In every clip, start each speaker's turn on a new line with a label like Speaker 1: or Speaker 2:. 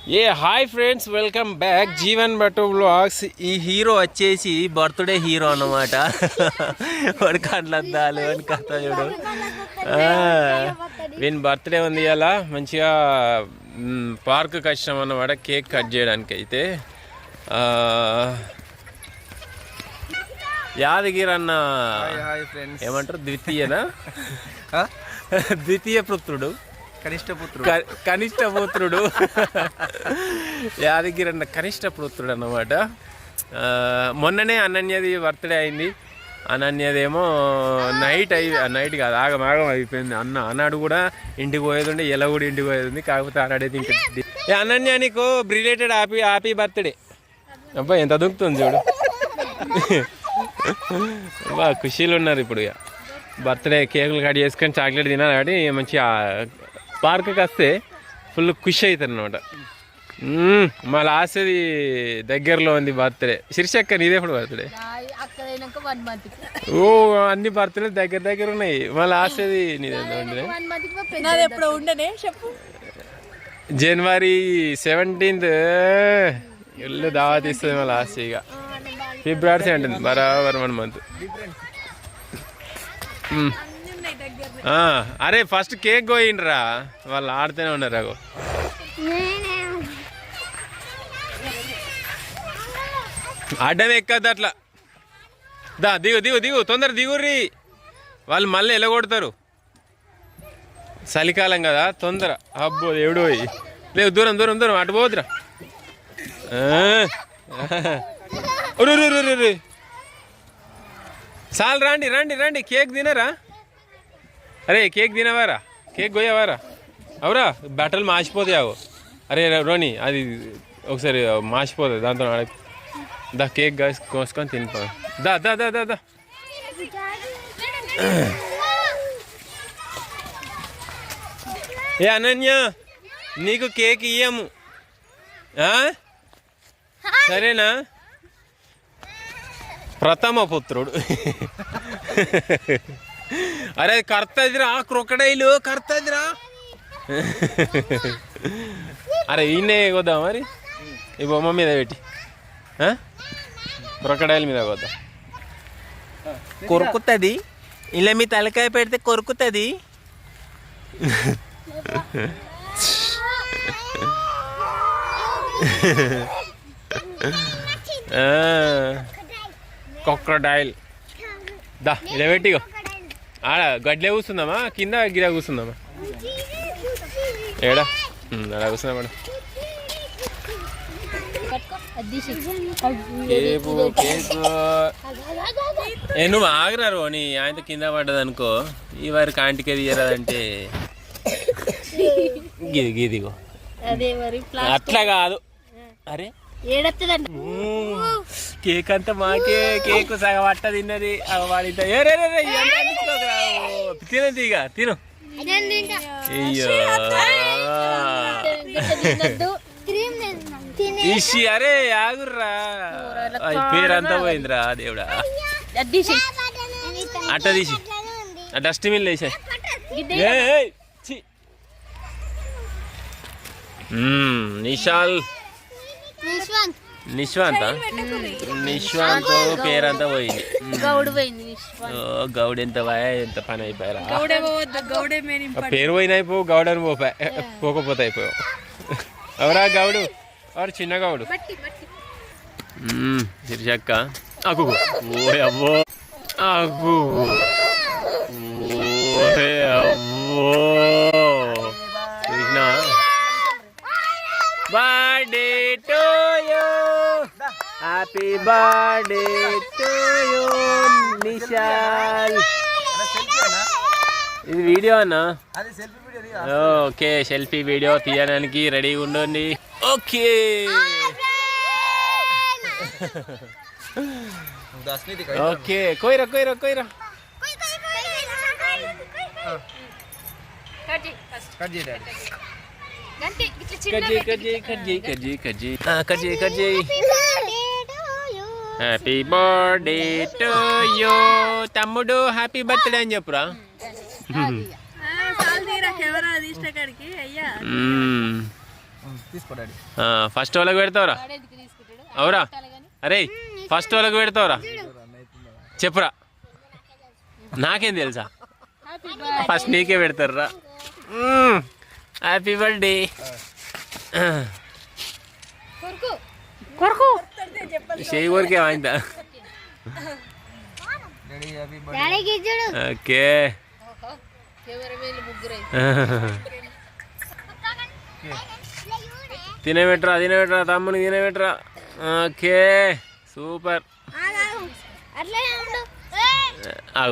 Speaker 1: ఏ hi friends, welcome back Jeevan Bhattu vlogs. ఈ hero వచ్చేసి birthday hero అన్నమాట. వాడి కళ్ళద్దాలు అని కథ చూడు. వీని బర్త్డే ఉంది ఇలా. మంచిగా పార్క్కి వచ్చినాం అన్నమాట కేక్ కట్ చేయడానికి. అయితే యాదగిరి అన్న ఏమంటారు, ద్వితీయ పుత్రుడు, కనిష్ట పుత్రుడు యాదగిరి అన్న కనిష్ట పుత్రుడు అన్నమాట. మొన్ననే అనన్యది బర్త్డే అయింది. అనన్యదేమో నైట్ కాదు, ఆగమాగం అయిపోయింది. అన్నాడు కూడా ఇంటికి పోయేది ఉండే, ఎలా కూడా ఇంటికి పోయేది ఉంది. కాకపోతే అన్నాడైతే ఇంకా అనన్య నీకు బ్రిలేటెడ్ హ్యాపీ బర్త్డే. అబ్బా ఎంత దుక్కుతుంది చూడు. బా ఖుషీలు ఉన్నారు ఇప్పుడు. ఇక బర్త్డే కేకులు కట్ చేసుకొని చాక్లెట్ తినాలి కాబట్టి మంచిగా పార్క్కి వస్తే ఫుల్ ఖుషి అవుతుంది అనమాట. మా లాస్ట్ది దగ్గరలో ఉంది బర్త్డే. శిర్షక్క నీదే ఎప్పుడు బర్త్డే? ఓ అన్ని బర్త్డే దగ్గర ఉన్నాయి. మా లాస్ట్ది నీదే జనవరి 17th ఇల్లు దావత్ ఇస్తుంది. మా లాస్ట్ ఇక ఫిబ్రవరి 17th బరాబర్ 1 month. అరే ఫస్ట్ కేక్ కోయిండ్రా, వాళ్ళు ఆడుతూనే ఉన్నారు. అగో అడ్డం ఎక్కద్దు అట్లా. దిగు తొందర దిగుర్రి, వాళ్ళు మళ్ళీ ఎలగొడతారు. చలికాలం కదా, తొందర. అబ్బో దేవుడు లేవు, దూరం అటు పోదురా. చాలు రండి కేక్ తినరా? అరే కేక్ తినవారా? కేక్ కొయ్యవారా? అవురా, బట్టలు మాసిపోతాయి. అవు అరే రోని, అది ఒకసారి మాసిపోతుంది. దాంతో దా కేక్ కోసుకొని తినిపో. దా ఏ అనన్య, నీకు కేక్ ఇయ్యము సరేనా? ప్రథమ పుత్రుడు. అరే కర్తదిరా, క్రొకడైలు కర్తదిరా. అరే ఈయనే కొద్దాం మరి, ఈ బొమ్మ మీద పెట్టి క్రొకడైల్ మీద కొద్దాం. కొరుకుతుంది ఇలా, మీ తలకాయ పెడితే కొరుకుతుంది. క్రొకడైల్ దా ఇలా పెట్టిగో. ఆడ గడ్లే కూర్చుందామా, కింద గిరా కూర్చుందామా? ఏడా అలా కూర్చున్నా మేడం. నువ్వు ఆగినారు అని ఆయనతో కింద పడ్డది అనుకో, ఈ వారి కాంటికి తీయరాదంటే గీదిగో అట్లా కాదు. అరే కేక్ అంతా మాకే, కేక్ సగం అట్ట తిన్నది. వాడి తినది ఇక తిను. అయ్యో ఇషి, అరే ఆగుర్రా, పేరంతా పోయిందిరా దేవుడా. అట్ట తీసి డస్ట్బిన్ వేసాయి. నిశ్వాంత్ పేరంతా పోయింది. గౌడ్ ఎంత పని అయిపోయారా? పేరు పోయిన అయిపోవు, గౌడని పోకపోతే అయిపోయావు. ఎవరా గౌడు? ఎవరు? చిన్న గౌడు. శిర్షక్క అగు అవ్వో అగు అవ్వో Krishna. Birthday to you, happy birthday to you Nishal. ఇది వీడియో అన్నా? ఓకే, సెల్ఫీ వీడియో తీయడానికి రెడీగా ఉండండి. ఓకే ఓకే, కోయిరా హ్యాపీ బర్త్డే టు యూ. తమ్ముడు హ్యాపీ బర్త్డే అని చెప్పురా. ఫస్ట్ వాళ్ళకి పెడతావురా అవురా అరే ఫస్ట్ వాళ్ళకి పెడతావురా చెప్పురా నాకేం తెలుసా ఫస్ట్ నీకే పెడతారా హ్యాపీ బర్త్డే కొరకు చేయి కొరికే వాయిందా ఓకే తినబెట్టరా తమ్ముని తినబెట్టరా ఓకే సూపర్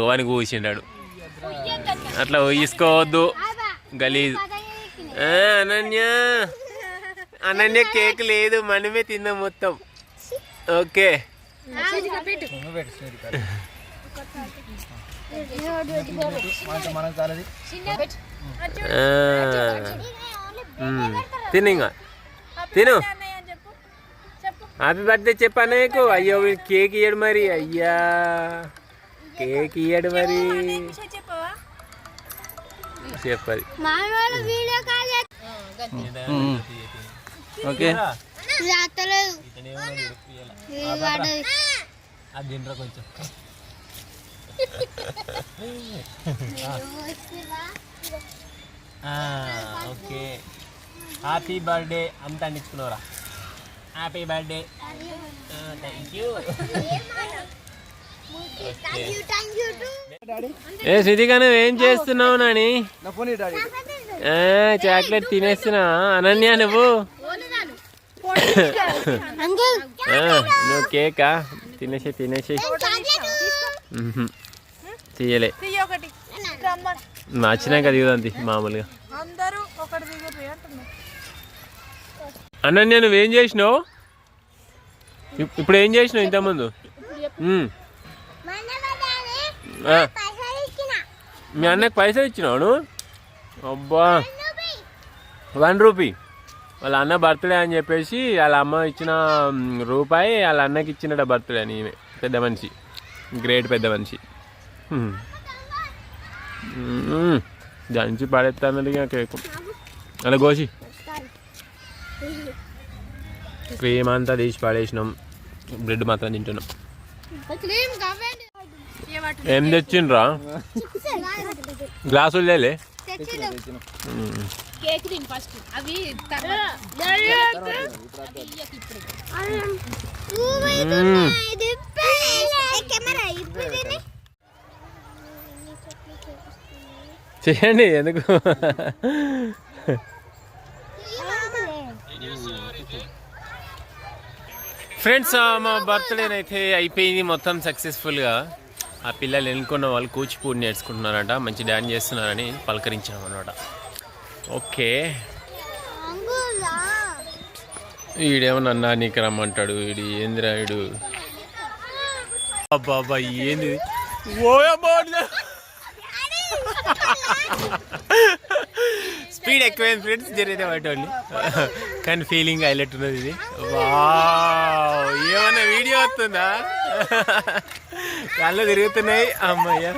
Speaker 1: వానికి కూర్చుంటాడు అట్లా ఊహించుకోవద్దు గలీజ్ అనన్య కేక్ లేదు మనమే తిందాం మొత్తం ఓకే తిను ఇంకా తిను హ్యాపీ బర్త్డే చెప్పా నీకు అయ్యో కేక్ ఇయ్యడు మరి అయ్యా కేక్ ఇయ్యడు మరి చెప్పది ఓకే కొంచెం ఓకే హ్యాపీ బర్త్డే అంత అందించుకున్నారా హ్యాపీ బర్త్డే థ్యాంక్ యూ ఏ సిద్ధిగా నువ్వు ఏం చేస్తున్నావు నాని చాక్లెట్ తినేస్తున్నా అనన్య నువ్వు నువ్వు కేకా తినేసి తీయలే నచ్చినాక దిగుదంతి మామూలుగా అనన్య నువ్వేం చేసినావు ఇప్పుడు ఏం చేసినావు ఇంతకుముందు మీ అన్నకి పైసలు ఇచ్చినావు అబ్బా ₹1 వాళ్ళ అన్న బర్త్డే అని చెప్పేసి వాళ్ళ అమ్మ ఇచ్చిన రూపాయి వాళ్ళ అన్నకి ఇచ్చిన బర్త్డే అని పెద్ద మనిషి గ్రేట్ పెద్ద మనిషి దంచి పడేస్తానది కేకు అలా కోసి క్రీమ్ అంతా తీసి పడేసినాం బ్రెడ్ మాత్రం తింటున్నాం ఏం తెచ్చిండ్రా గ్లాసులు లేలే చేయండి ఎందుకు ఫ్రెండ్స్ మా బర్త్డేనైతే అయిపోయింది మొత్తం సక్సెస్ఫుల్గా ఆ పిల్లలు ఎన్నుకున్న వాళ్ళు కూచిపూడి నేర్చుకుంటున్నారంట మంచి డ్యాన్స్ చేస్తున్నారని పలకరించాం అనమాట ఓకే వీడేమో నన్ను నీకు రమ్మంటాడు వీడు ఏందిరా వీడు అబ్బా ఏంది స్పీడ్ ఎక్కువైంది ఫ్రెండ్స్ జరిగితే వాటి కానీ ఫీలింగ్ హైలైట్ ఉన్నది ఇది వావ్ ఏమన్నా వీడియో వస్తుందా కళ్ళు తిరుగుతున్నాయి అమ్మయ్య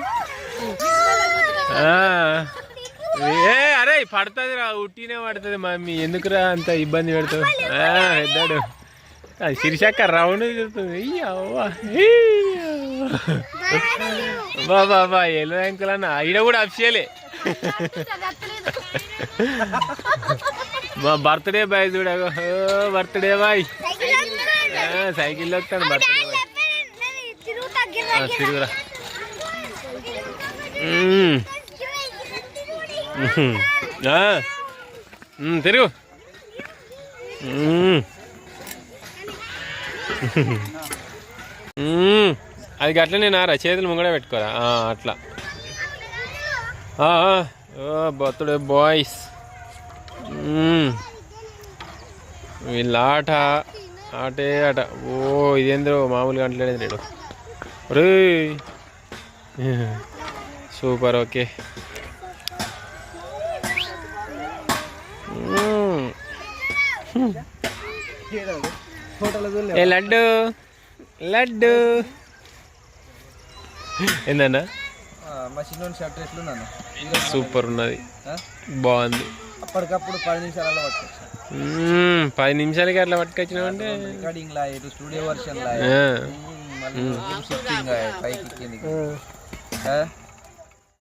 Speaker 1: అరే పడుతుంది రా ఉట్టినే పడుతుంది మమ్మీ ఎందుకురా అంత ఇబ్బంది పెడతావు పెద్దాడు శిరిషక్క రౌండ్ తిరుగుతుంది బాబా ఎల్లో యాంకుల్ అన్న ఈడ కూడా అఫిషియలే మా బర్త్డే బాయ్ చూడ బర్త్డే బాయ్ సైకిల్ వస్తాను బర్త్డే బాయ్ తిరుగురా తిరుగు అది అట్లనే నారా చేతులు ముంగడే పెట్టుకోరా అట్లా బర్త్డే బాయ్స్ వీళ్ళ ఆటే ఆట ఓ ఇదేంద్రో మామూలుగా అంటలేదు రేడు రే సూపర్ ఓకే ఏ లడ్డు లడ్డు ఏందన్నా సూపర్ ఉన్నది బాగుంది
Speaker 2: అప్పటికప్పుడు 10 నిమిషాలలో పట్టుకొచ్చాను.
Speaker 1: 10 నిమిషాలకి అట్లా పట్టుకొచ్చినావు అంటే
Speaker 2: రికార్డింగ్ లా ఇటు స్టూడియో వర్షన్ లా
Speaker 1: ఆ.
Speaker 2: మళ్ళీ షిఫ్టింగ్ పైకి కిందికి